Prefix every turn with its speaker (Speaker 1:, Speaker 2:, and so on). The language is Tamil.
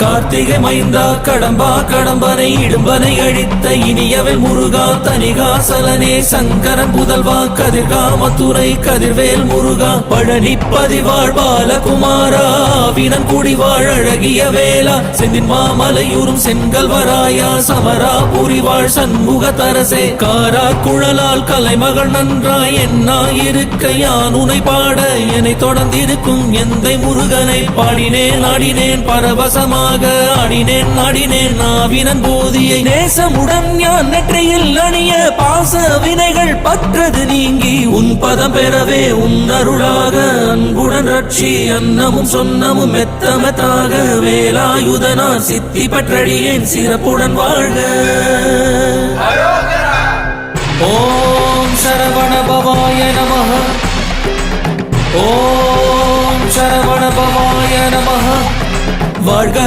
Speaker 1: கார்த்திகை மைந்தா கடம்பா கடம்பனை இடும்பனை அழித்த இனியவன் முருகா தனிகாசலனே சங்கரன் புதல்வா கதிர்கா மத்துரை கதிர்வேல் முருகா பழனி பதிவாழ் பாலகுமாரா வினன் குடிவாழ் அழகிய வேளா செந்தின் மாமலையூரும் செங்கல்வராயா சமரா புரிவாழ் சண்முக தரசே காரா குழலால் கலைமகள் நன்றாய் என்னாயிருக்க யான் உனை பாட என்னை தொடர்ந்திருக்கும் எந்தை முருகனை பாடினேன் ஆடினேன் பரவசமாக ஆடினேன் நாடினேன் நாவினன் போதியை நேசமுடன் ஞான் நெற்றியில் அணிய பாச வினைகள் பற்றது நீங்கி உன் பதம் பெறவே உன் அருளாக அன்புடன் ரட்சி அன்னமும் சொன்னமும் மெத்தமத்தாக வேலாயுதனார் சித்தி பற்றடியேன் சிறப்புடன் வாழ்க. ஓம் சரவண பவாய நமஹ. ஓம் சரவண பவாய நமஹ. வாழ்க.